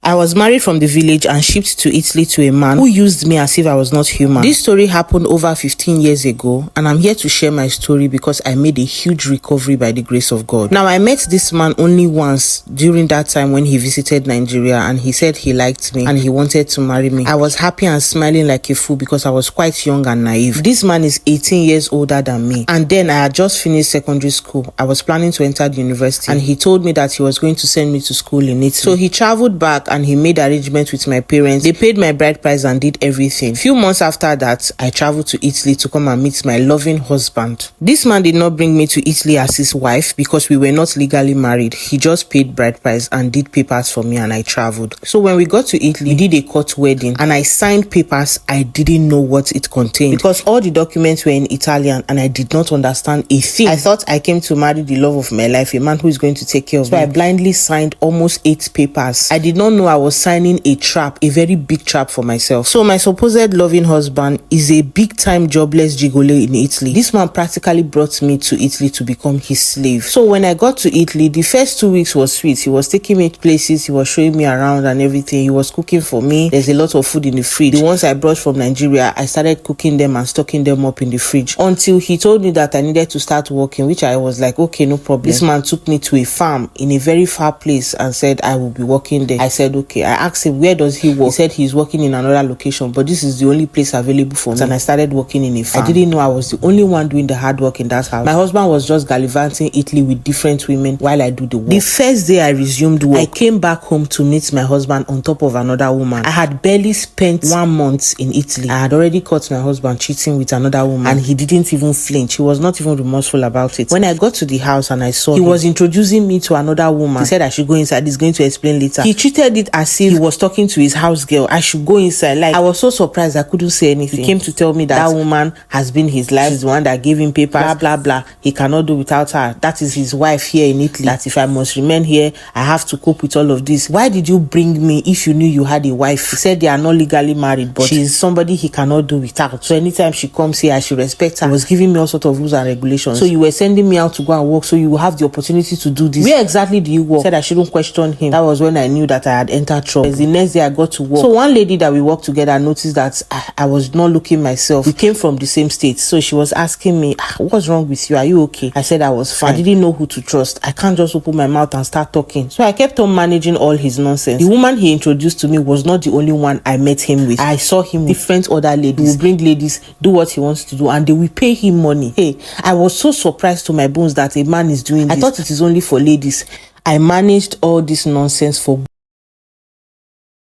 I was married from the village and shipped to Italy to a man who used me as if I was not human. This story happened over 15 years ago, and I'm here to share my story because I made a huge recovery by the grace of God. Now, I met this man only once during that time when he visited Nigeria, and he said he liked me and he wanted to marry me. I was happy and smiling like a fool because I was quite young and naive. This man is 18 years older than me, and then I had just finished secondary school. I was planning to enter the university, and he told me that he was going to send me to school in Italy. So he traveled back and he made arrangements with my parents. They paid my bride price and did everything. Few months after that, I traveled to Italy to come and meet my loving husband. This man did not bring me to Italy as his wife because we were not legally married. He just paid bride price and did papers for me, and I traveled. So when we got to Italy, we did a court wedding and I signed papers. I didn't know what it contained because all the documents were in Italian and I did not understand a thing. I thought I came to marry the love of my life, a man who is going to take care of me. So I blindly signed almost 8 papers. I did not know I was signing a trap, a very big trap for myself. So my supposed loving husband is a big time jobless gigolo in Italy. This man practically brought me to Italy to become his slave. So when I got to Italy, the first 2 weeks was sweet. He was taking me places, he was showing me around and everything. He was cooking for me. There's a lot of food in the fridge. The ones I brought from Nigeria, I started cooking them and stocking them up in the fridge until he told me that I needed to start working, which I was like, okay, no problem. This man took me to a farm in a very far place and said I will be working there. I said, okay. I asked him, where does he work? He said he's working in another location, but this is the only place available for me. And I started working in a farm. I didn't know I was the only one doing the hard work in that house. My husband was just gallivanting Italy with different women while I do the work. The first day I resumed work, I came back home to meet my husband on top of another woman. I had barely spent 1 month in Italy. I had already caught my husband cheating with another woman, and he didn't even flinch. He was not even remorseful about it. When I got to the house and I saw he was introducing me to another woman. He said I should go inside. He's going to explain later. He treated it as if he was talking to his house girl. I should go inside. Like, I was so surprised I couldn't say anything. He came to tell me that woman has been his life. She's the one that gave him papers, blah blah blah. He cannot do without her. That is his wife here in Italy. That if I must remain here, I have to cope with all of this. Why did you bring me if you knew you had a wife? He said they are not legally married, but she is somebody he cannot do without. So anytime she comes here, I should respect her. He was giving me all sorts of rules and regulations. So you were sending me out to go and work so you will have the opportunity to do this. Where exactly do you work? He said I shouldn't question him. That was when I knew that I had entered trouble. The next day I got to work. So one lady that we worked together noticed that I was not looking myself. We came from the same state. So she was asking me, what's wrong with you? Are you okay? I said I was fine. I didn't know who to trust. I can't just open my mouth and start talking. So I kept on managing all his nonsense. The woman he introduced to me was not the only one I met him with. I saw him with different other ladies. He will bring ladies, do what he wants to do, and they will pay him money. Hey, I was so surprised to my bones that a man is doing this. I thought it is only for ladies. I managed all this nonsense for